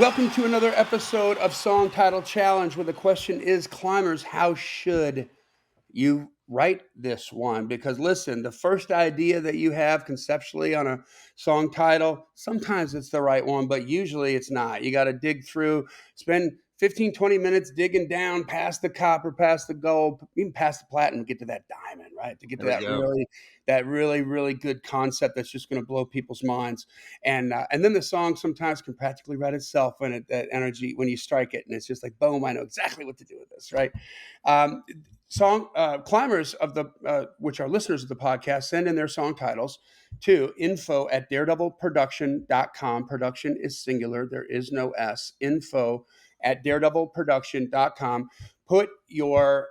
Welcome to another episode of Song Title Challenge, where the question is, climbers, how should you write this one? Because listen, the first idea that you have conceptually on a song title, sometimes it's the right one, but usually it's not. You got to dig through, spend 15, 20 minutes digging down past the copper, past the gold, even past the platinum, get to that diamond, right? To get to There we go. that really good concept that's just going to blow people's minds. And then the song sometimes can practically write itself when that energy, when you strike it, and it's just like, boom, I know exactly what to do with this, right? Climbers of the which are listeners of the podcast, send in their song titles to info@daredevilproduction.com. Production is singular, there is no S. info@daredevilproduction.com. Put your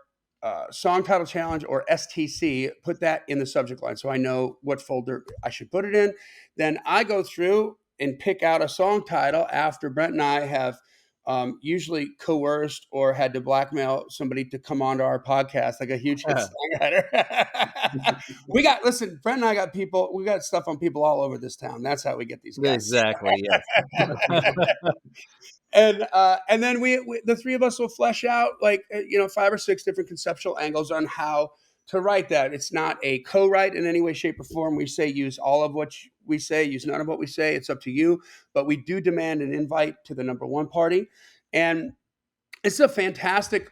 song title challenge or STC, put that in the subject line so I know what folder I should put it in. Then I go through and pick out a song title after Brent and I have usually coerced or had to blackmail somebody to come onto our podcast, like a huge hit songwriter. Brent and I got we got stuff on people all over this town. That's how we get these guys. Exactly. Yes. And then we the three of us will flesh out 5 or 6 different conceptual angles on how to write that. It's not a co-write in any way, shape, or form. We say use all of what we say, use none of what we say. It's up to you. But we do demand an invite to the number one party. And it's a fantastic,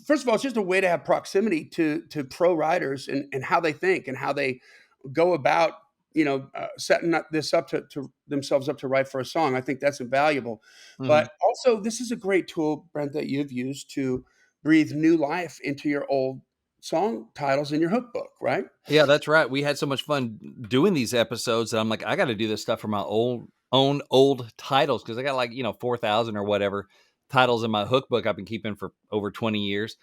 first of all, it's just a way to have proximity to pro writers and how they think and how they go about setting this up to themselves up to write for a song. I think that's invaluable. Mm-hmm. But also, this is a great tool, Brent, that you've used to breathe new life into your old song titles in your hook book, right? Yeah, that's right. We had so much fun doing these episodes that I'm like, I got to do this stuff for my own old titles, because I got 4,000 or whatever titles in my hook book I've been keeping for over 20 years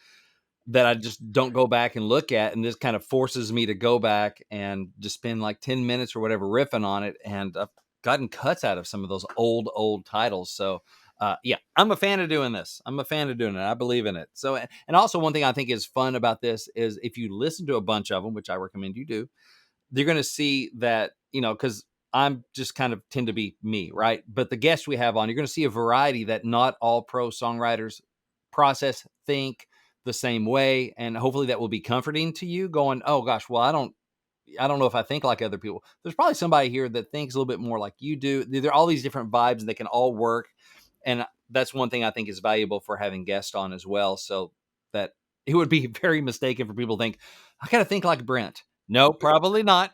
that I just don't go back and look at. And this kind of forces me to go back and just spend like 10 minutes or whatever riffing on it. And I've gotten cuts out of some of those old titles. So yeah, I'm a fan of doing this. I'm a fan of doing it. I believe in it. So, and also one thing I think is fun about this is if you listen to a bunch of them, which I recommend you do, you're going to see that, because I'm just kind of tend to be me, right? But the guests we have on, you're going to see a variety that not all pro songwriters process, think the same way. And hopefully that will be comforting to you going, oh gosh, well, I don't know if I think like other people. There's probably somebody here that thinks a little bit more like you do. There are all these different vibes and they can all work. And that's one thing I think is valuable for having guests on as well. So that it would be very mistaken for people to think, I got to think like Brent. No, probably not.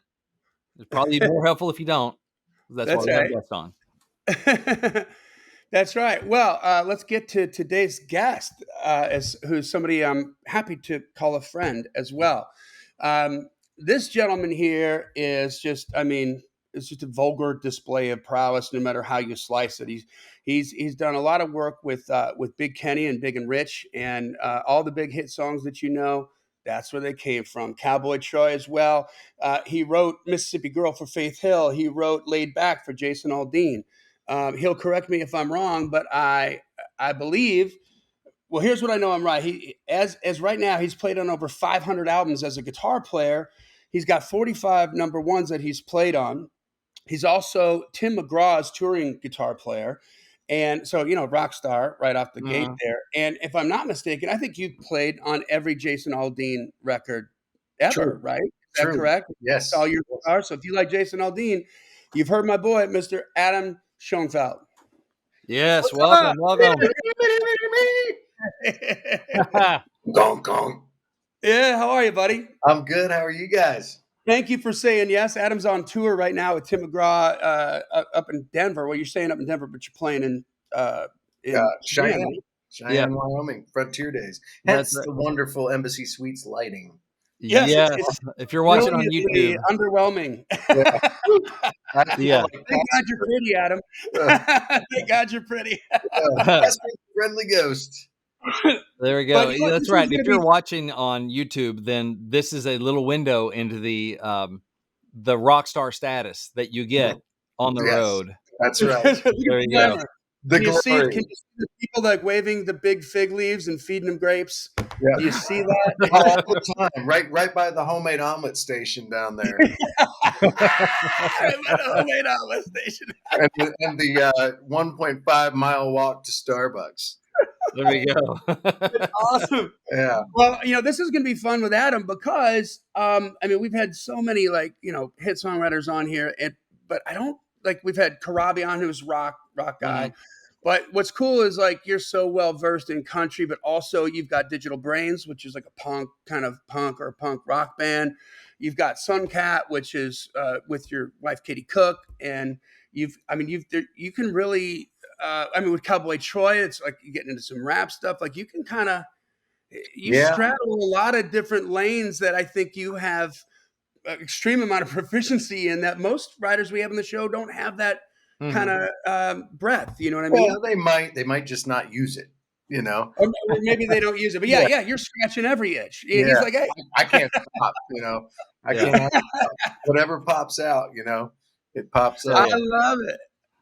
It's probably more helpful if you don't. That's why we have guests on. That's right. Well, let's get to today's guest, who's somebody I'm happy to call a friend as well. This gentleman here is just, it's just a vulgar display of prowess, no matter how you slice it. He's done a lot of work with Big Kenny and Big and Rich, and all the big hit songs that you know. That's where they came from. Cowboy Troy as well. He wrote Mississippi Girl for Faith Hill. He wrote Laid Back for Jason Aldean. He'll correct me if I'm wrong, but I believe. Well, here's what I know I'm right. He as right now he's played on over 500 albums as a guitar player. He's got 45 number ones that he's played on. He's also Tim McGraw's touring guitar player. And so, rock star right off the gate there. And if I'm not mistaken, I think you played on every Jason Aldean record ever, True. right? Is that correct? Yes. All your guitar. So if you like Jason Aldean, you've heard my boy, Mr. Adam Schoenfeld. Yes, welcome. Gong, gong. Yeah, how are you, buddy? I'm good. How are you guys? Thank you for saying yes. Adam's on tour right now with Tim McGraw up in Denver. Well, you're staying up in Denver, but you're playing in Cheyenne, Wyoming, Frontier Days. Hence the wonderful Embassy Suites lighting. Yes. If you're watching on YouTube. Underwhelming. Yeah. Thank God you're pretty, Adam. Thank God you're pretty. Friendly ghost. There we go. Yeah, that's right. If you're watching on YouTube, then this is a little window into the rock star status that you get on the road. That's right. There you go. Can you see the people like waving the big fig leaves and feeding them grapes? Yeah. Do you see that? All the time, right by the homemade omelet station down there. Right by the homemade omelet station. and the 1.5 mile walk to Starbucks. There we go. Awesome. Yeah. Well, this is going to be fun with Adam because, I mean, we've had so many hit songwriters on here, but I don't we've had Karabi on, who's rock guy. But what's cool is you're so well versed in country, but also you've got Digital Brains, which is like a punk or a punk rock band. You've got Suncat, which is with your wife Katie Cook, and you can really, with Cowboy Troy, it's like you're getting into some rap stuff. Like you can kind of straddle a lot of different lanes that I think you have an extreme amount of proficiency in that most writers we have on the show don't have that kind of breadth. You know what I mean? Well, they might just not use it, Or maybe they don't use it, but yeah, you're scratching every itch. Yeah. He's like, hey, I can't stop, I can't stop. Whatever pops out, it pops out. I love it.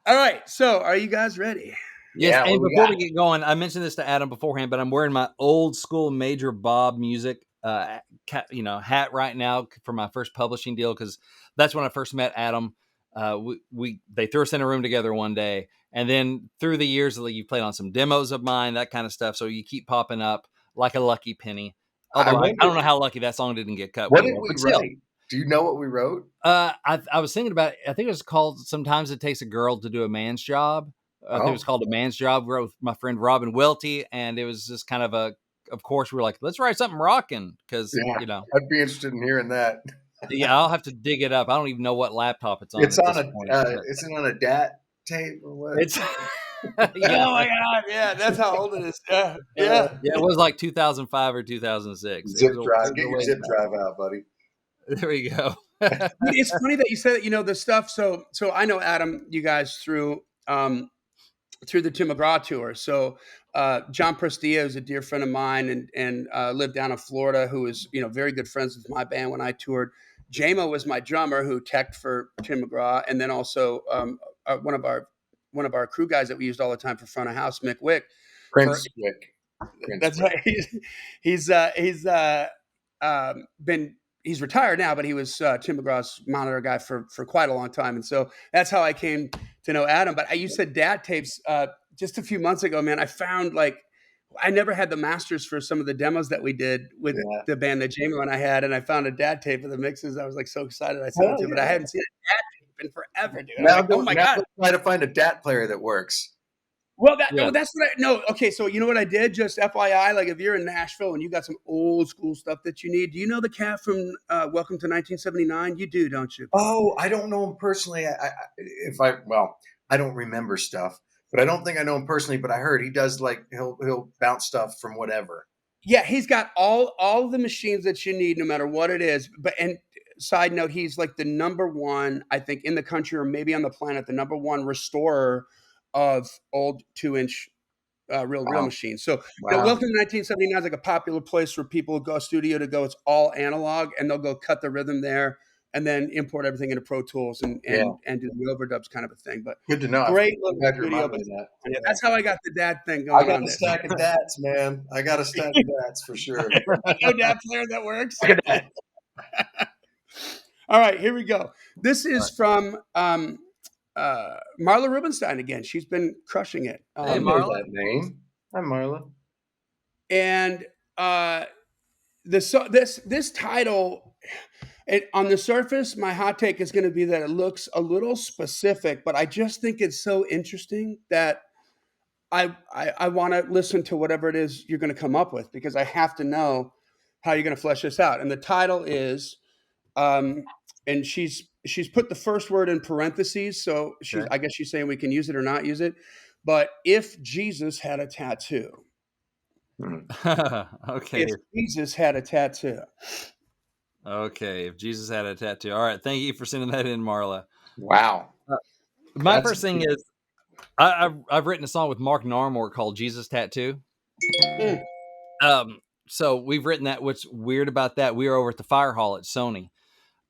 All right. So are you guys ready? Yes, yeah, and before we get going, I mentioned this to Adam beforehand, but I'm wearing my old school Major Bob music, hat right now for my first publishing deal, because that's when I first met Adam. They threw us in a room together one day, and then through the years, you played on some demos of mine, that kind of stuff. So you keep popping up like a lucky penny. Although I don't know how lucky that song didn't get cut. What did we write? Do you know what we wrote? I was thinking about it. I think it was called "Sometimes It Takes a Girl to Do a Man's Job." I think it was called A Man's Job. We wrote with my friend Robin Welty, and it was just kind of of course, we were like, let's write something rocking, because, I'd be interested in hearing that. Yeah, I'll have to dig it up. I don't even know what laptop it's on. It's on is it on a DAT tape or what? It's oh my God. Yeah, that's how old it is. Yeah. It was like 2005 or 2006. Zip drive. Get your zip drive out, buddy. There we go. It's funny that you said that, the stuff. So I know Adam, you guys through the Tim McGraw tour. So John Prestia is a dear friend of mine and lived down in Florida, who was, very good friends with my band when I toured. JMO was my drummer who teched for Tim McGraw. And then also one of our crew guys that we used all the time for front of house, Mick Wick. Prince Wick. That's right. He's retired now, but he was Tim McGraw's monitor guy for quite a long time. And so that's how I came to know Adam. But you said DAT tapes just a few months ago, man. I found I never had the masters for some of the demos that we did with the band that Jamie and I had. And I found a DAT tape of the mixes. I was so excited. I sent it to him, but I hadn't seen a DAT tape in forever, dude. Now, oh my God. Try to find a DAT player that works. Well, that's what I know. Okay, so you know what I did? Just FYI, if you're in Nashville and you got some old school stuff that you need, do you know the cat from Welcome to 1979? You do, don't you? Oh, I don't know him personally. I don't remember stuff, but I don't think I know him personally. But I heard he does he'll bounce stuff from whatever. Yeah, he's got all the machines that you need, no matter what it is. And side note, he's the number one, I think, in the country or maybe on the planet, the number one restorer of old 2-inch reel machines. So Welcome to 1979 is a popular place where people go studio to go. It's all analog, and they'll go cut the rhythm there and then import everything into Pro Tools and do the overdubs kind of a thing. But good to know. Great little studio. That's how I got the DAT thing going. I got a stack of DATs, man. I got a stack of DATs for sure. No DAT player that works. All right, here we go. This is from Marla Rubenstein again. She's been crushing it. Hey, Marla. That name. Hi, Marla. And this title, on the surface, my hot take is going to be that it looks a little specific, but I just think it's so interesting that I want to listen to whatever it is you're going to come up with, because I have to know how you're going to flesh this out. And the title is, and she's put the first word in parentheses, so I guess she's saying we can use it or not use it. But if Jesus had a tattoo. Okay. If Jesus had a tattoo. Okay, if Jesus had a tattoo. All right, thank you for sending that in, Marla. Wow. My first thing is, I've written a song with Mark Narmore called Jesus Tattoo. So we've written that. What's weird about that, we were over at the fire hall at Sony,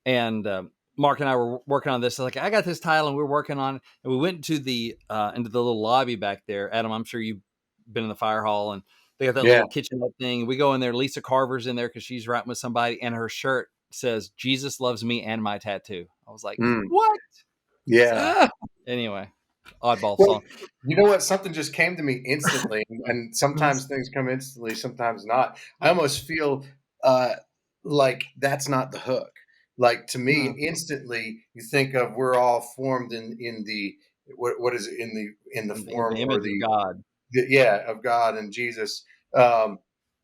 and Mark and I were working on this. I got this title, and we were working on it. And we went to into the little lobby back there. Adam, I'm sure you've been in the fire hall, and They got that Yeah. little kitchenette thing. We go in there. Lisa Carver's in there because she's writing with somebody, and her shirt says "Jesus loves me and my tattoo." I was like, "What?" Yeah. Anyway, oddball Well, song. you know what? Something just came to me instantly, and sometimes things come instantly, sometimes not. I almost feel like that's not the hook. Like to me, instantly, you think of we're all formed in the what is it in the In form the or image of God. of God and Jesus.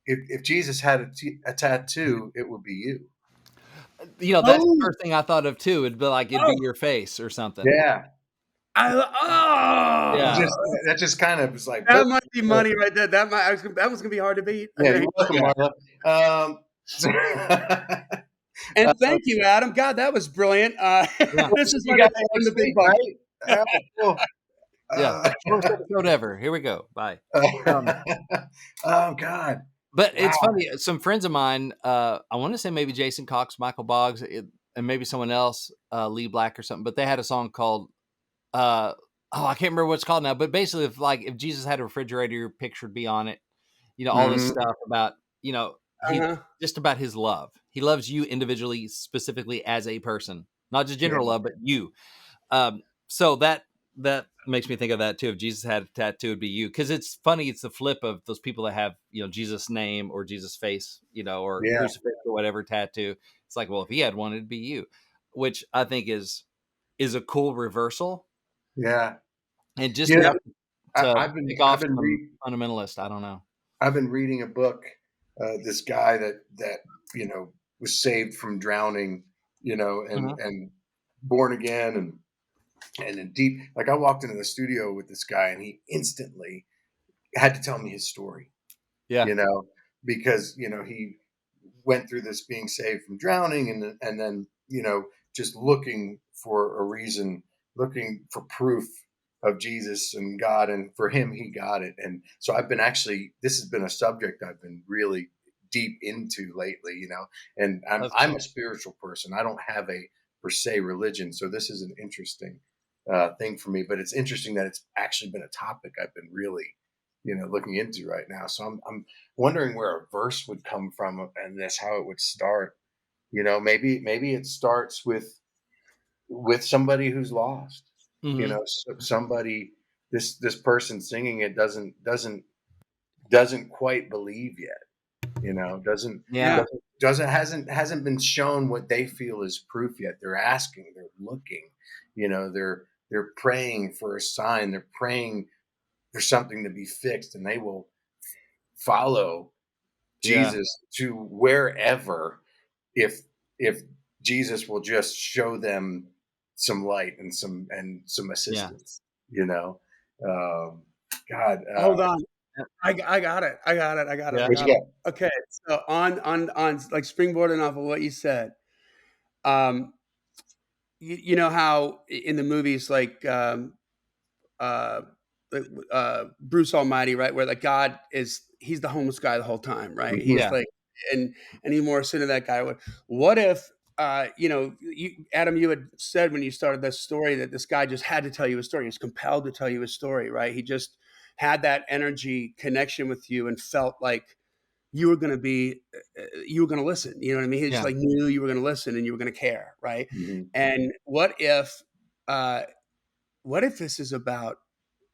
If Jesus had a tattoo, it would be you. You know, that's the first thing I thought of too. It'd be like it'd be your face or something. Yeah, Yeah. that just kind of was like that might be money right there. That was gonna be hard to beat. yeah. You're welcome, Marla. And thank you, Adam. God, that was brilliant. This is You why got they that call him the next big week, buck. right? Cool. Yeah. First episode ever. Here we go. Bye. Oh God. But Wow. it's funny. Some friends of mine, I want to say maybe Jason Cox, Michael Boggs, and maybe someone else, Lee Black or something. But they had a song called, I can't remember what it's called now. But basically, if Jesus had a refrigerator, your picture would be on it. You know, all this stuff about, he just about his love. He loves you individually, specifically as a person, not just general love, but you. So that makes me think of that too. If Jesus had a tattoo, it'd be you. Because it's funny. It's the flip of those people that have, Jesus' name or Jesus' face, or crucifix or whatever tattoo. It's like, well, if he had one, it'd be you, which I think is a cool reversal. Yeah. And just Yeah. to I've been pick off I've been some fundamentalist. I don't know. I've been reading a book. This guy that was saved from drowning, and born again, and in deep. Like I walked into the studio with this guy, and he instantly had to tell me his story. Yeah. Because he went through this being saved from drowning, and then just looking for a reason, looking for proof of Jesus and God, and for him he got it. And so this has been a subject I've been really deep into lately, and I'm a spiritual person. I don't have a per se religion, so this is an interesting thing for me, but it's interesting that it's actually been a topic I've been really looking into right now. So I'm wondering where a verse would come from and this, how it would start. Maybe it starts with somebody who's lost. Somebody, this person singing it doesn't quite believe yet. Hasn't been shown what they feel is proof yet. They're asking, they're looking, they're praying for a sign, they're praying for something to be fixed, and they will follow Jesus to wherever if Jesus will just show them some light and some assistance. God. Hold on. I got it. What you got? Okay, so on like springboarding off of what you said, you know how in the movies like uh, Bruce Almighty, right, where like God he's the homeless guy the whole time, right? He's like, and he morphs into that guy. What if Adam, you had said when you started this story that this guy just had to tell you a story. He was compelled to tell you a story, right? He just had that energy connection with you and felt like you were going to listen. You know what I mean? He just like knew you were going to listen and you were going to care, right? Mm-hmm. And what if this is about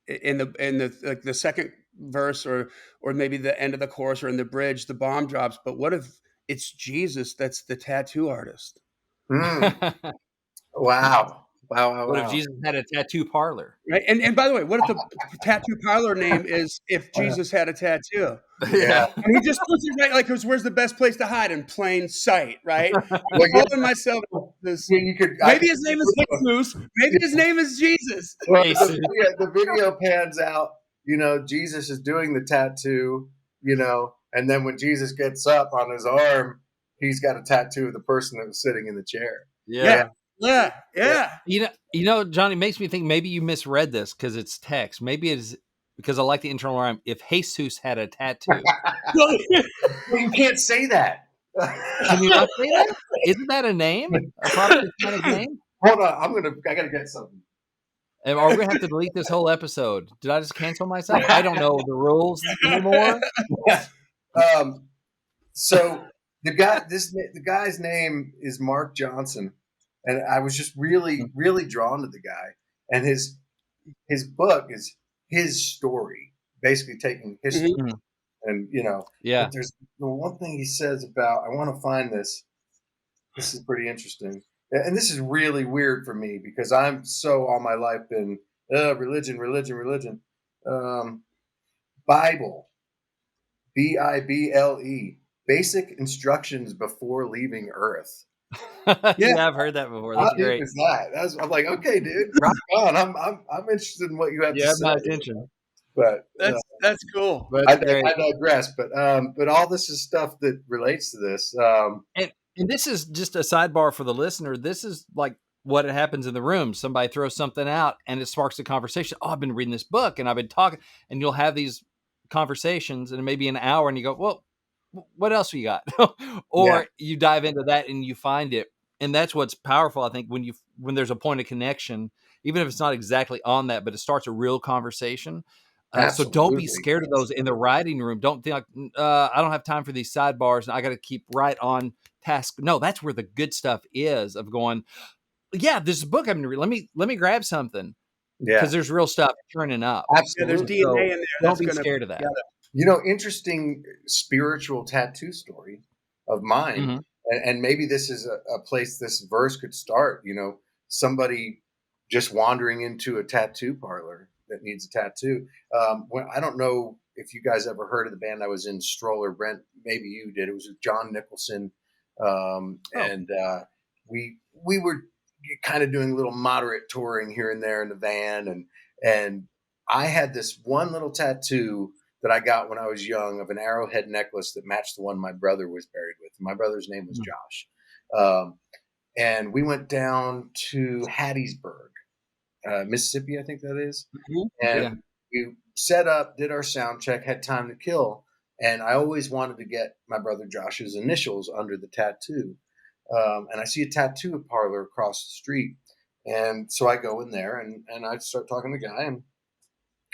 in the like the second verse or maybe the end of the chorus or in the bridge, the bomb drops. But what if it's Jesus that's the tattoo artist? Wow. What if Jesus had a tattoo parlor? Right. And by the way, what if the tattoo parlor name is If Jesus Had a Tattoo? Yeah. And he just puts it right, like, because where's the best place to hide? In plain sight, right? I'm calling myself this. Maybe his name is Jesus. Maybe his name is Jesus. Well, the video pans out. Jesus is doing the tattoo. And then when Jesus gets up on his arm, he's got a tattoo of the person that was sitting in the chair. Yeah. Johnny, makes me think maybe you misread this because it's text. Maybe it's because I like the internal rhyme. If Jesus had a tattoo. Well, you can't say that. Can you not say that? Isn't that a name? A proper kind of name? Hold on, I gotta get something. And are we gonna have to delete this whole episode? Did I just cancel myself? I don't know the rules anymore. So the guy's name is Mark Johnson, and I was just really drawn to the guy, and his book is his story, basically taking history, Mhm. and Yeah. But there's the one thing he says about, I want to find this. This is pretty interesting, and this is really weird for me because I'm so all my life been religion, religion, religion. Um, Bible, Bible, basic instructions before leaving Earth. Yeah. Yeah, I've heard that before. How That's deep great. is that? I'm like, okay, dude, rock on. I'm interested in what you have You to have say. my attention. But That's cool. That's great. I digress. But all this is stuff that relates to this. And this is just a sidebar for the listener. This is like what happens in the room. Somebody throws something out and it sparks a conversation. Oh, I've been reading this book and I've been talking, and you'll have these conversations and maybe an hour and you go, well, what else you got? Yeah, Or you dive into that and you find it. And that's what's powerful, I think, when there's a point of connection, even if it's not exactly on that, but it starts a real conversation. So don't be absolutely. scared of those in the writing room. Don't think like, I don't have time for these sidebars and I got to keep right on task. No, that's where the good stuff is, of going, yeah, this book I'm going to read. Let me grab something, because Yeah, there's real stuff turning up. Yeah, there's absolutely. DNA So in there don't that's be going to scared of that. Interesting spiritual tattoo story of mine, Mhm. and maybe this is a place this verse could start. Somebody just wandering into a tattoo parlor that needs a tattoo. I don't know if you guys ever heard of the band I was in, Stroller. Brent, maybe you did. It was with John Nicholson, Oh, and we were kind of doing a little moderate touring here and there in the van, and I had this one little tattoo that I got when I was young of an arrowhead necklace that matched the one my brother was buried with. My brother's name was mhm. Josh. Um, and we went down to Hattiesburg, Mississippi, I think that is. Mhm. Yeah. And we set up, did our sound check, had time to kill. And I always wanted to get my brother Josh's initials under the tattoo. And I see a tattoo parlor across the street. And so I go in there and I start talking to the guy, and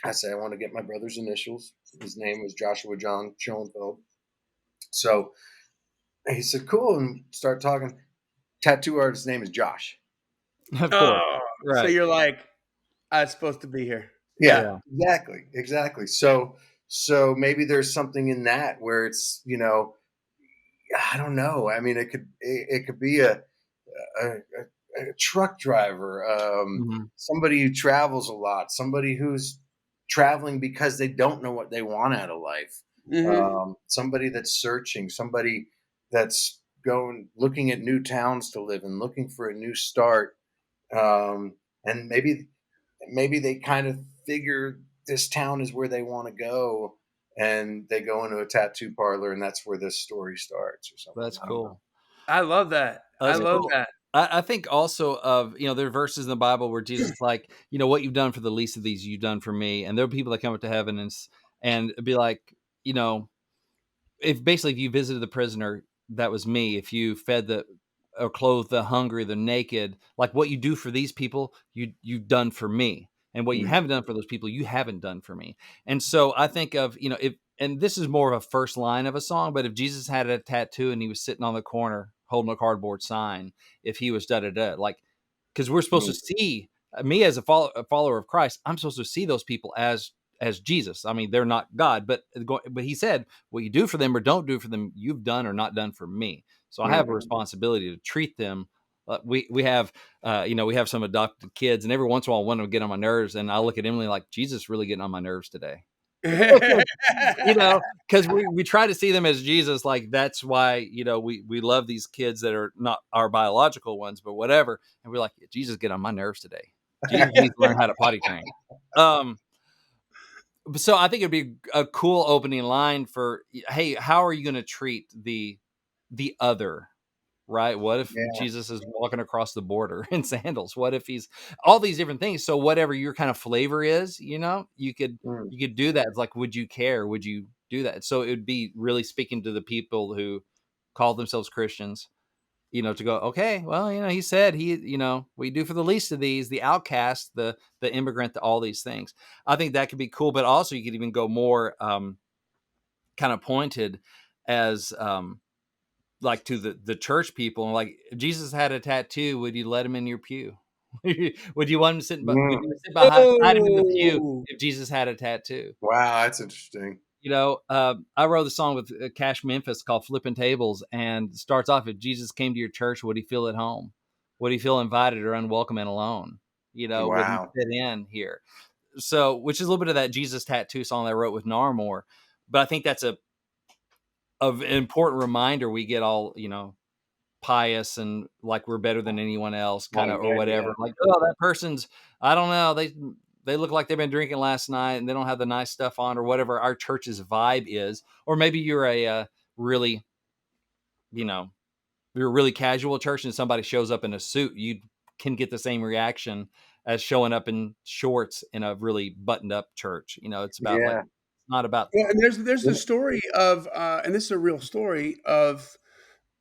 I say, I want to get my brother's initials. His name was Joshua John Schoenfeld. So he said, cool. And start talking. Tattoo artist's name is Josh. Of course. Oh, so Right. you're like, I was supposed to be here. Yeah, Yeah. Yeah. exactly. So maybe there's something in that where it's, I don't know. I mean, it could be a truck driver, Mhm. somebody who travels a lot, somebody who's traveling because they don't know what they want out of life, Hmm. somebody that's searching, somebody that's going looking at new towns to live in, looking for a new start, and maybe they kind of figure this town is where they want to go, and they go into a tattoo parlor, and that's where this story starts or something. That's I don't know. cool. I love that. I That's Yeah. love cool. that. I think also of, there are verses in the Bible where Jesus is like, what you've done for the least of these, you've done for me. And there are people that come up to heaven and be like, you know, if you visited the prisoner, that was me. If you fed the or clothed the hungry, the naked, like what you do for these people, you've done for me. And what you Mm, haven't done for those people, you haven't done for me. And so I think of, if, and this is more of a first line of a song, but if Jesus had a tattoo and he was sitting on the corner holding a cardboard sign, if he was da da da, like, because we're supposed to mm, see me as a follower of Christ, I'm supposed to see those people as Jesus. I mean, they're not God, but he said, what you do for them or don't do for them, you've done or not done for me. So I have a mm. responsibility to treat them. We have we have some adopted kids, and every once in a while one will get on my nerves, and I look at Emily like, Jesus really getting on my nerves today. Because we try to see them as Jesus. Like, that's why we love these kids that are not our biological ones, but whatever. And we're like, Jesus get on my nerves today. Jesus needs to learn how to potty train. Um, so I think it'd be a cool opening line for, hey, how are you going to treat the other, right? What if Yeah. Jesus is walking across the border in sandals? What if he's all these different things? So whatever your kind of flavor is, you could Mm. you could do that. It's like, would you care? Would you do that? So it would be really speaking to the people who call themselves Christians, to go, okay, well, he said we do for the least of these, the outcast, the immigrant, all these things. I think that could be cool, but also you could even go more kind of pointed as like to the church people, and like, if Jesus had a tattoo, would you let him in your pew? Would you want him sitting? Would you sit beside him in the pew Oh, if Jesus had a tattoo? Wow, that's interesting. I wrote a song with Cash Memphis called "Flipping Tables," and it starts off: "If Jesus came to your church, would he feel at home? Would he feel invited or unwelcome and alone? Would he Wow. fit in here?" So, which is a little bit of that Jesus tattoo song that I wrote with Narmore, but I think that's an important reminder. We get all pious and like we're better than anyone else, kind of, or Yeah. whatever. Like, oh, that person's, I don't know, they look like they've been drinking last night and they don't have the nice stuff on, or whatever our church's vibe is. Or maybe you're a really, you're a really casual church and somebody shows up in a suit, you can get the same reaction as showing up in shorts in a really buttoned up church. It's about like, Yeah. it's not about. yeah, and there's the story of, and this is a real story of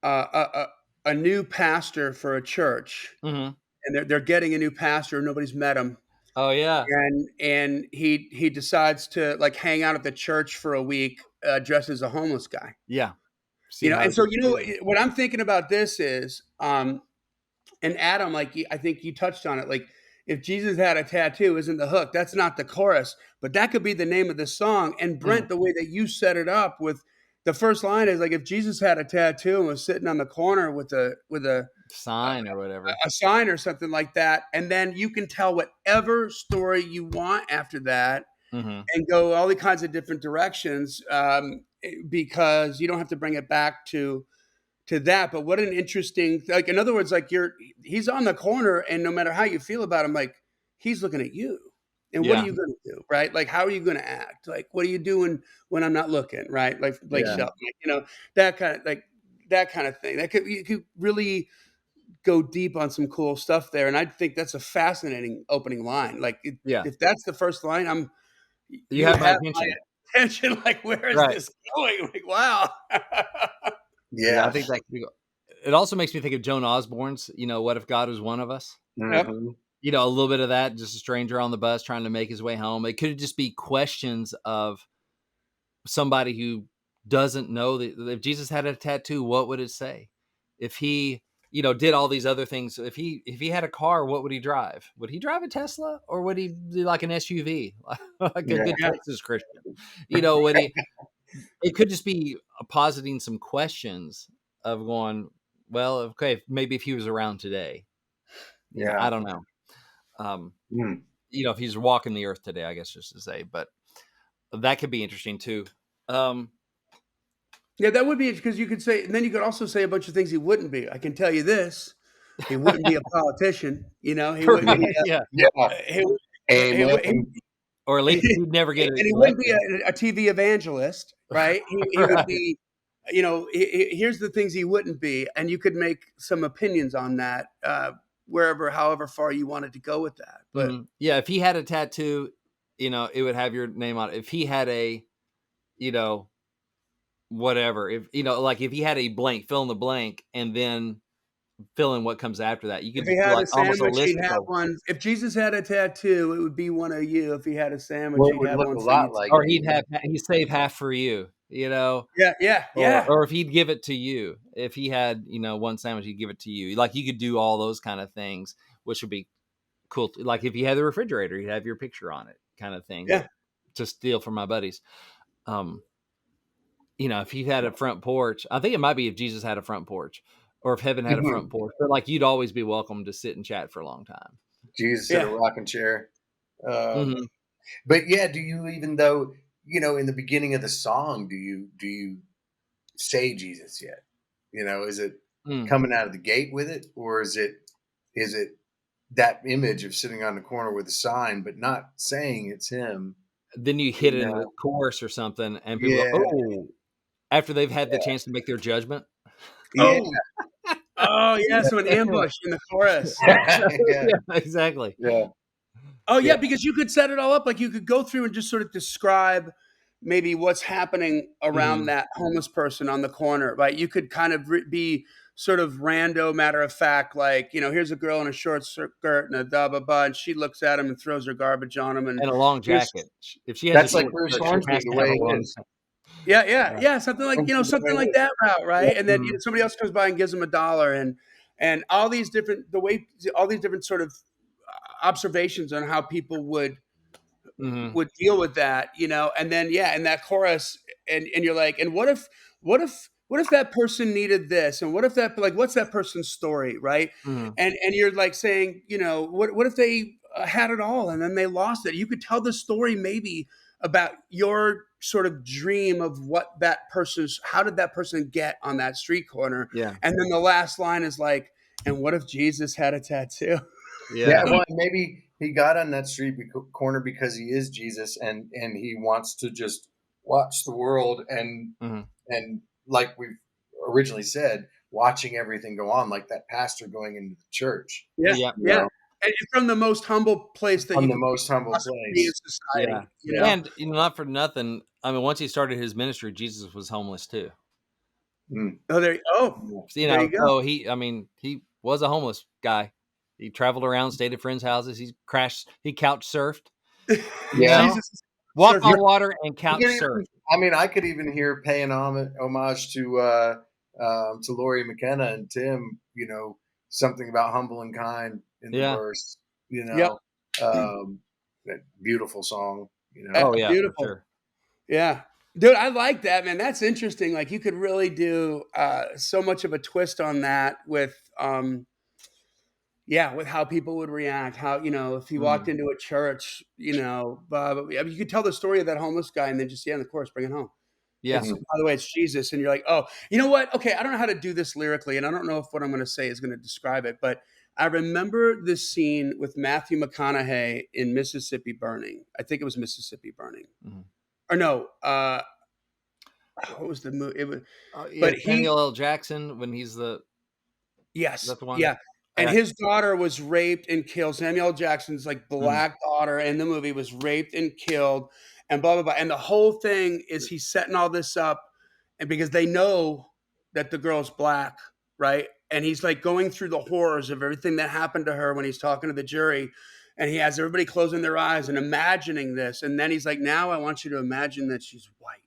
a new pastor for a church, Mhm. and they're getting a new pastor. Nobody's met him, Oh yeah, and he decides to like hang out at the church for a week, dressed as a homeless guy. yeah. See how And it so gets treated. what I'm thinking about this is, and Adam, like I think you touched on it, like if Jesus had a tattoo, isn't the hook? That's not the chorus, but that could be the name of the song. And Mhm. Brent, the way that you set it up with the first line is like if Jesus had a tattoo and was sitting on the corner with Sign or whatever. a sign or something like that, and then you can tell whatever story you want after that Mhm. and go all the kinds of different directions, because you don't have to bring it back to that. But what an interesting, like, in other words, like he's on the corner, and no matter how you feel about him, like he's looking at you. And what are Yeah. you going to do, right? Like, how are you going to act? Like, what are you doing when I'm not looking, right? Like Yeah. Shelton, that kind of that kind of thing. That could you could really go deep on some cool stuff there. And I think that's a fascinating opening line. Like, Yeah. if that's the first line, You you have my have my attention. attention. Like, where is Right. this going? Like, wow. Yeah, I Yeah. think that could be. It also makes me think of Joan Osborne's, "What if God was one of us?" Yep. Hmm. A little bit of that, just a stranger on the bus trying to make his way home. It could just be questions of somebody who doesn't know that if Jesus had a tattoo, what would it say? If he, did all these other things, if he had a car, what would he drive? Would he drive a Tesla or would he do like an SUV, like a Yeah. good Yeah. Texas Christian? Would he? It could just be positing some questions of going, well, okay, maybe if he was around today, Yeah. I don't know. Um, Mm. if he's walking the earth today, I guess just to say, but that could be interesting too. Um, Yeah, that would be because you could say, and then you could also say a bunch of things he wouldn't be. I can tell you this: he wouldn't be a politician. He wouldn't be. yeah, Yeah. He, he, Amen. he, or at least he'd never and get he wouldn't be elected. a TV evangelist, right? He would Right. be. Here's the things he wouldn't be, and you could make some opinions on that, however far you wanted to go with that. But Yeah, if he had a tattoo, it would have your name on it. If he had a, you know, whatever, if like if he had a blank, fill in the blank, and then fill in what comes after that. You could if he just do had a like almost a sandwich, he'd have listicle, one. If Jesus had a tattoo, it would be one of you. If he had a sandwich, Well, it he'd would have look one a for you lot too. like or you. he'd save half for you, Yeah, yeah, yeah. or if he'd give it to you, if he had one sandwich, he'd give it to you. Like you could do all those kind of things, which would be cool. Like if you had the refrigerator, you'd have your picture on it, kind of thing. Yeah. To steal from my buddies. Um, if he had a front porch, I think it might be if Jesus had a front porch, or if heaven had a front Mhm. porch. But like you'd always be welcome to sit and chat for a long time. Jesus in a Yeah. rocking chair. Mm-hmm. But yeah, do you, even though, in the beginning of the song, do you say Jesus yet? Is it Mm. coming out of the gate with it, or is it that image of sitting on the corner with a sign, but not saying it's him? Then you hit You it in know? the chorus or something, and people go, Yeah, "Oh!" After they've had the chance to make their judgment. yeah, Oh, oh, yeah. So an ambush in the chorus. yeah, Yeah, exactly. yeah, Oh, yeah. yeah, because you could set it all up. Like you could go through and just sort of describe maybe what's happening around Hmm. that homeless person on the corner, right? You could kind of be sort of rando matter of fact, like, here's a girl in a short skirt and a da ba ba, and she looks at him and throws her garbage on him, and And a long here's jacket. If she has a That's like short Bruce skirt, she Hornsby, has the to have way a he long is. yeah, yeah, yeah. yeah, something like Hornsby the something way he like is. that route, Yeah. right? And then Mhm. somebody else comes by and gives him $1, and all these different all these different sort of observations on how people Mhm. would deal with that, and then yeah, and that chorus, and you're like, and what if that person needed this, and what if that, like, what's that person's story, right? Mhm. And you're like saying, what if they had it all and then they lost it? You could tell the story maybe about your sort of dream of how did that person get on that street corner, Yeah. and then the last line is like, and what if Jesus had a tattoo? Yeah, Yeah. well, maybe he got on that street corner because he is Jesus, and he wants to just watch the world, Mhm. and like we've originally said, watching everything go on, like that pastor going into the church, Yeah, Yeah. you yeah, know, and from the most humble place that from you the could most humble possibly be in place. Yeah. society, Yeah. And not for nothing, I mean, once he started his ministry, Jesus was homeless too. Mm. Yeah. There you go. So he was a homeless guy. He traveled around, stayed at friends' houses. He couch surfed, you Yeah. know, Jesus is walk surfing. on water and You couch could surf. even, I mean, I could even hear paying homage to Laurie McKenna and Tim. Something about humble and kind in the Yeah. verse. You Yep. know, that beautiful song. Oh yeah, for Beautiful. sure. Yeah. Dude, I like that, man. That's interesting. Like, you could really do so much of a twist on that with yeah, with how people would react, how, if he walked Mhm. into a church, I mean, you could tell the story of that homeless guy and then just, yeah, in the chorus, bring it home. Yeah. It's, by the way, it's Jesus. And you're like, oh, you know what? Okay, I don't know how to do this lyrically, and I don't know if what I'm going to say is going to describe it, but I remember this scene with Matthew McConaughey in Mississippi Burning. I think it was Mississippi Burning. Mhm. Or no, what was the movie? It was, Oh yeah, but he Samuel L. Jackson when he's the Yes, that's the one. yeah, and I, his daughter was raped and killed. Samuel L. Jackson's, like, mm, black daughter in the movie was raped and killed, and blah, blah, blah, and the whole thing is he's setting all this up, and because they know that the girl's black, right? And he's, like, going through the horrors of everything that happened to her when he's talking to the jury, and he has everybody closing their eyes and imagining this, and then he's like, "Now I want you to imagine that she's white."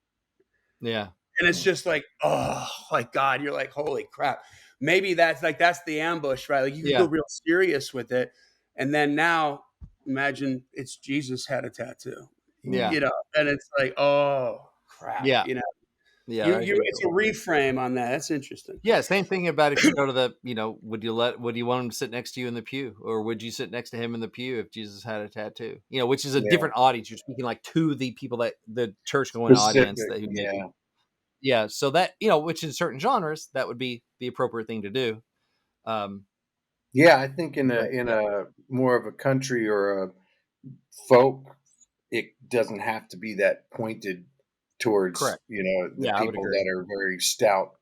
yeah. And it's just like, oh, like, God, you're like, holy crap. Maybe that's the ambush, right? Like, you could go Yeah. real serious with it. And then now imagine it's Jesus had a tattoo, Yeah. and it's like, oh crap, Yeah. Yeah, you that'd you be it's a cool. reframe on that. That's interesting. Yeah, same thing about if you go to would you want him to sit next to you in the pew, or would you sit next to him in the pew if Jesus had a tattoo? Which is a Yeah. different audience. You're speaking like to the people that the church going audience Specific. that who maybe Yeah. yeah. So that which in certain genres that would be the appropriate thing to do. Um, Yeah. I think in a but in yeah, a more of a country or a folk, it doesn't have to be that pointed towards correct. the Yeah, I would people agree. that are very stout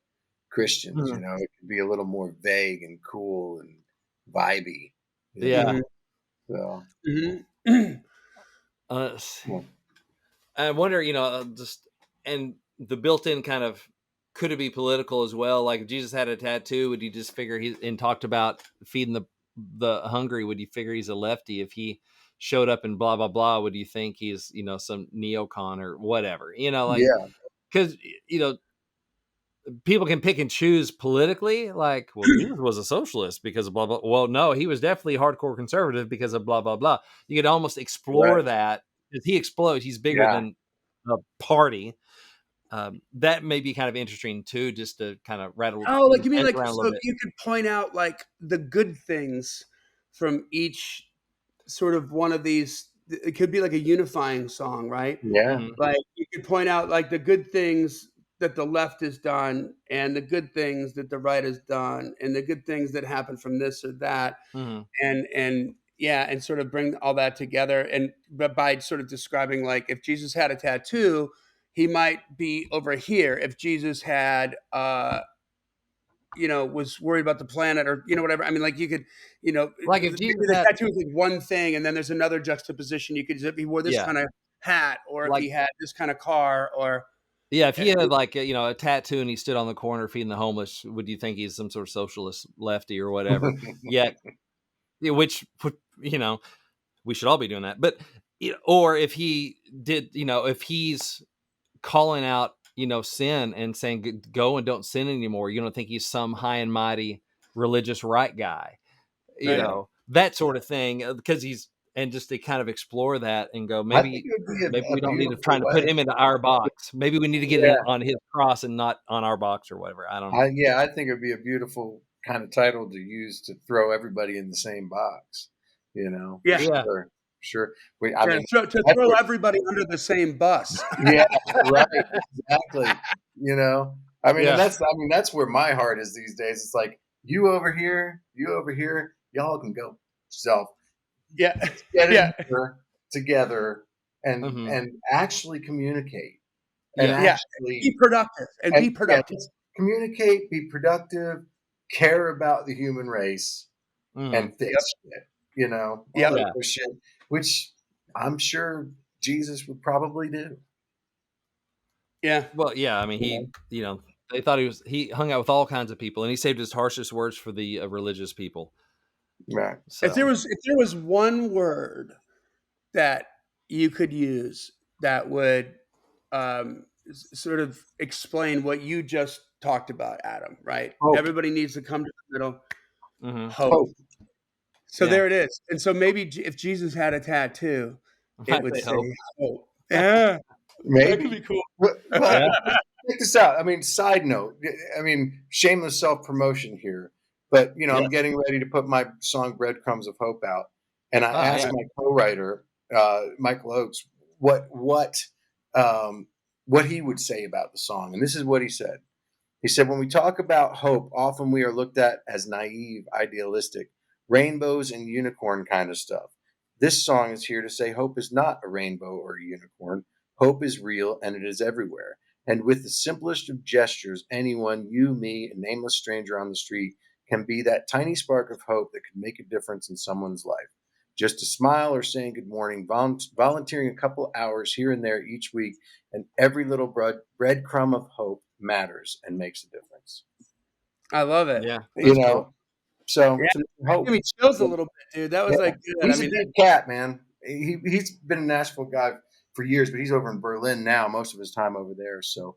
Christians. Mhm. It can be a little more vague and cool and vibey. Yeah. Mhm, So mhm. Uh, well, I wonder, just and the built-in kind of could it be political as well? Like if Jesus had a tattoo, would you just figure he and talked about feeding the hungry? Would you figure he's a lefty? If he showed up and blah blah blah, would you think he's some neocon or whatever? Like yeah, because people can pick and choose politically. Like, well, Jesus was a socialist because of blah blah. Well, no, he was definitely hardcore conservative because of blah blah blah. You could almost explore right, that. If he explodes, he's bigger yeah. than a party. That may be kind of interesting too, just to kind of rattle Oh, like, people's you mean, heads like, around a little so bit. you could point out, like, the good things from each sort of one of these. It could be like a unifying song, right? Yeah, Mhm, Like, you could point out, like, the good things that the left has done, and the good things that the right has done, and the good things that happen from this or that, mhm. and yeah, and sort of bring all that together, and but by sort of describing, like, if Jesus had a tattoo, he might be over here. If Jesus had, was worried about the planet, or, whatever. I mean, like, you could, Like if maybe Jesus the had, tattoo is like one thing, and then there's another juxtaposition. You could, if he wore this yeah, kind of hat, or if like he had this kind of car, or Yeah, if he had like a tattoo and he stood on the corner feeding the homeless, would you think he's some sort of socialist lefty or whatever? Yeah, which we should all be doing that. But or if he did, if he's calling out sin and saying go and don't sin anymore, you don't think he's some high and mighty religious right guy, Right. that sort of thing, because he's and just to kind of explore that and go, I think maybe it would be we a don't need to beautiful try to put way. him into our box. Maybe we need to get Yeah, it on his cross and not on our box or whatever. I don't know. I think it'd be a beautiful kind of title to use to throw everybody in the same box. For Yeah. Yeah. sure, sure. Yeah, to That's throw what, everybody under the same bus. yeah, right, exactly. And Yeah. that's where my heart is these days. It's like you over here, y'all can go yourself. Yeah. Get Yeah. in here together and Mhm. actually communicate and Yeah. Yeah. actually Be productive and be productive. just communicate, be productive, care about the human race, Mhm. and fix Yep. shit. All Yep. that Yeah. other shit, which I'm sure Jesus would probably do. Yeah. Well, yeah. I mean, You they thought he hung out with all kinds of people, and he saved his harshest words for the religious people. Right. If So, there was one word that you could use that would sort of explain what you just talked about, Adam, right? Hope. Everybody needs to come to the middle. mhm. Hope. Hope. So Yeah, there it is. And so maybe if Jesus had a tattoo, it I would say say hope. hope. Yeah, that could Maybe. be cool. Well, Yeah. check this out. Side note. Shameless self promotion here. But Yeah. I'm getting ready to put my song "Breadcrumbs of Hope" out, and I Oh, asked yeah. my co-writer, Michael Oakes, um, what he would say about the song, and this is what he said. He said, "When we talk about hope, often we are looked at as naive, idealistic, rainbows and unicorn kind of stuff. This song is here to say hope is not a rainbow or a unicorn. Hope is real and it is everywhere. And with the simplest of gestures, anyone, you, me, a nameless stranger on the street, can be that tiny spark of hope that could make a difference in someone's life. Just a smile or saying good morning, volunteering a couple hours here and there each week, and every little breadcrumb of hope matters and makes a difference." I love it. Yeah, You that's cool. know, so Yeah, hope. give me chills a little bit, dude. That Yeah, was like good. I he's a mean, good cat, man. He's been a Nashville guy for years, but he's over in Berlin now. Most of his time over there. So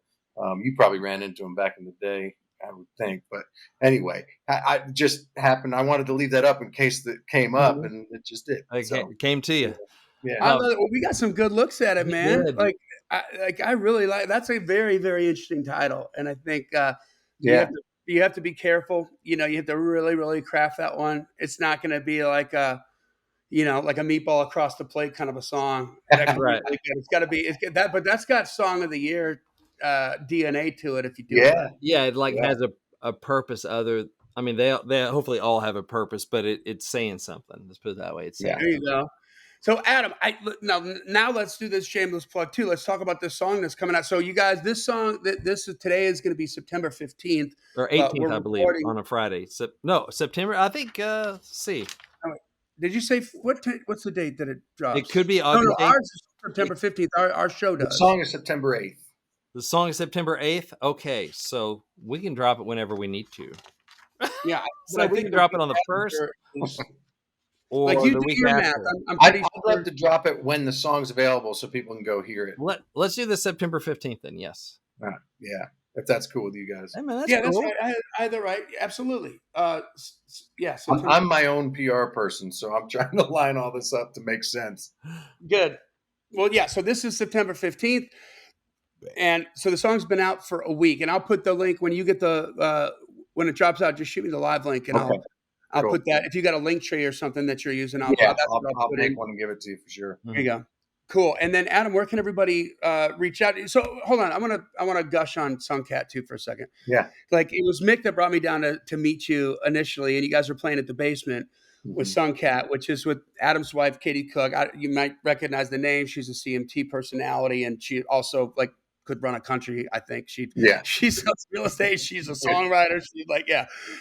you probably ran into him back in the day, I would think. But anyway, I just happened. I wanted to leave that up in case that came up, Mhm. and it just did. So It came to yeah, you. yeah. I Um, love it. Well, we got some good looks at it, he man. did. I really like. That's a very, very interesting title, and I think you have Yeah. to you have to be careful. You have to really, really craft that one. It's not going to be like like a meatball across the plate kind of a song. That could be Right. really good. It's got to be that, but that's got song of the year DNA to it if you do it right. Yeah. Yeah, it like Yeah. has a purpose other. I mean, they hopefully all have a purpose, but it's saying something. Let's put it that way. It's Yeah. saying There you something. go. So Adam, now let's do this shameless plug too. Let's talk about this song that's coming out. So you guys, this song that this is today is going to be September 15th, Or but 18th, we're I believe, recording. on a Friday. No, September. I think. Let's see, Oh, did you say what's the date that it it drops? could be No, August 8th. ours is September 15th. Our show The does. song is September 8th. The song is September 8th. Okay, so we can drop it whenever we need to. Yeah, but So I we think can the drop week it on the first after is like or you the do week your math. after. I'm I'd pretty love sure. to drop it when the song's available so people can go hear it. Let's do the September 15th then. Yes. Yeah, if that's cool with you guys. Hey man, that's Yeah, that's cool. right. Either right, absolutely. Yeah, I'm, September. I'm my own PR person, so I'm trying to line all this up to make sense. Good. Well, yeah. So this is September 15th. And so the song's been out for a week, and I'll put the link when you get the when it drops out. Just shoot me the live link, and Okay, I'll cool. put that. If you got a link tree or something that you're using, Yeah, that's what I'll I'll put make in. one and give it to you for sure. There you go. Cool. And then Adam, where can everybody reach out? So hold on, I want to gush on Songcat too for a second. Yeah. Like it was Mick that brought me down to meet you initially, and you guys were playing at the basement with Songcat, which is with Adam's wife, Katie Cook. You might recognize the name. She's a CMT personality, and she also like could run a country. I think she Yeah. she sells real estate. She's a songwriter.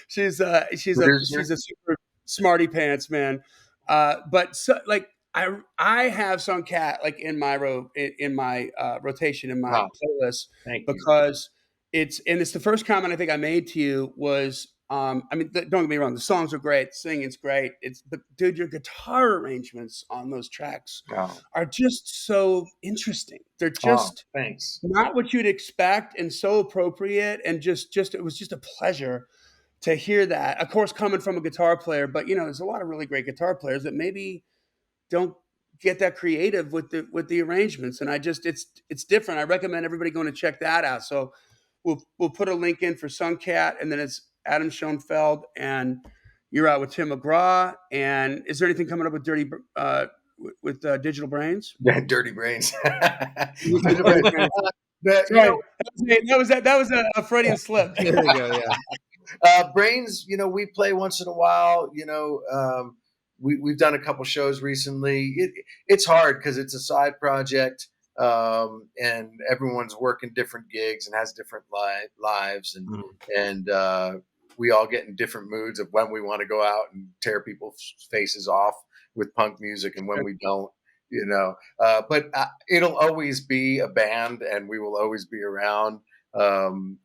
she's a Producer. super smarty pants, man. But so like I have some cat like in my rotation in my Wow, playlist thank you. because it's the first comment I think I made to you was I mean don't get me wrong, the songs are great, singing's great, but dude, your guitar arrangements on those tracks Oh, are just so interesting. They're oh, just thanks. not what you'd expect and so appropriate, and just it was just a pleasure to hear that. Of course, coming from a guitar player, but there's a lot of really great guitar players that maybe don't get that creative with the arrangements, and it's different. I recommend everybody going to check that out. So we'll put a link in for Suncat, and then it's Adam Schoenfeld, and you're out with Tim McGraw. And is there anything coming up with Digital Brains? Yeah, dirty brains. Digital Brains. You Sorry, know, that was a Freudian slip. There you go. Yeah. Brains, we play once in a while. We've done a couple shows recently. It's hard because it's a side project, and everyone's working different gigs and has different lives, and Mhm. and we all get in different moods of when we want to go out and tear people's faces off with punk music and when we don't. But it'll always be a band, and we will always be around.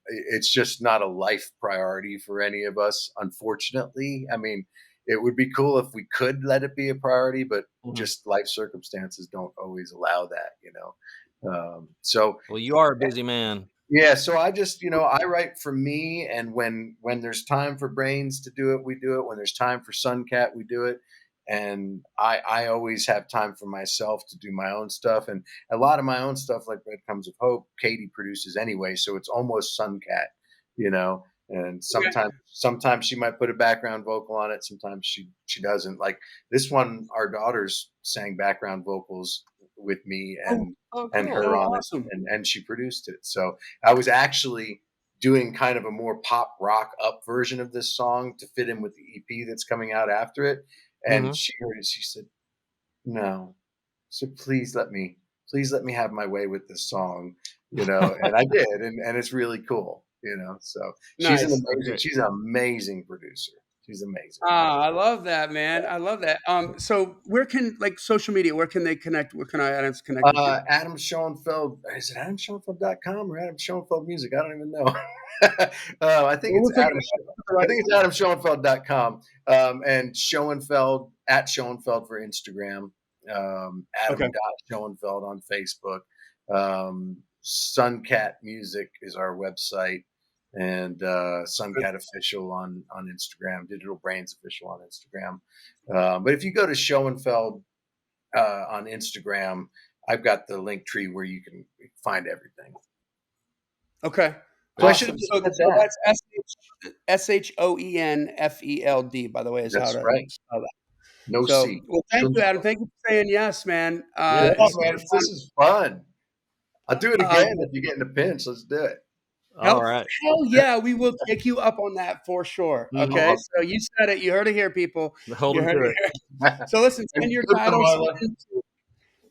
It's just not a life priority for any of us, unfortunately. I mean, it would be cool if we could let it be a priority, but Mhm. just life circumstances don't always allow that. So Well, you are a busy man. yeah, so I just, I write for me, and when there's time for Brains to do it, we do it. When there's time for Suncat, we do it. And I always have time for myself to do my own stuff, and a lot of my own stuff, like Breadcrumbs of Hope, Katie produces anyway, so it's almost Suncat, you know. And Okay. sometimes she might put a background vocal on it, sometimes she doesn't. Like this one, our daughters sang background vocals with me Oh, and Cool. her on it, awesome. and she produced it. So I was actually doing kind of a more pop rock up version of this song to fit in with the EP that's coming out after it. And Mhm. she heard it. She said, "No, so please let me have my way with this song," And I did, and it's really cool. So Nice. Okay. she's an amazing producer. She's amazing. I love that, man. I love that. So where can like social media? Where can they connect? Where can I audience connect with you? Adam Schoenfeld. Is it AdamSchoenfeld.com or Adam Schoenfeld Music? I don't even know. I think Well, it's we'll figure Adam. it out. Put the I right think it's one. AdamSchoenfeld.com, and Schoenfeld at Schoenfeld for Instagram. Okay. Adam.Schoenfeld on Facebook. Suncat Music is our website, and Suncat Official on Instagram. Digital Brains Official on Instagram. But if you go to Schoenfeld on Instagram, I've got the link tree where you can find everything. Okay. So I should Awesome. have just So, said so that. that's Schoenfeld, by the way, is how That's to right. spell that. No So, C. well, thank you, Adam. Thank you for saying yes, man. Yeah. Yeah, It's man, been this is fun. I'll do it fun. again if you get in a pinch. Let's do it. All right. Hell yeah, we will take you up on that for sure. Mhm. Okay, Awesome. so you said it. You heard it here, people. Hold You them heard to it it. here. So listen, send And your good one, titles. Marla.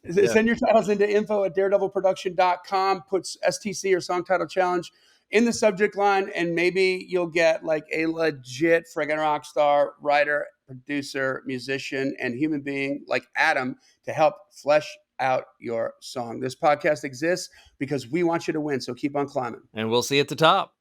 Yeah. Send your titles into info@daredevilproduction.com. Puts STC or Song Title Challenge in the subject line, and maybe you'll get like a legit friggin' rock star, writer, producer, musician, and human being like Adam to help flesh out your song. This podcast exists because we want you to win, so keep on climbing. And we'll see you at the top.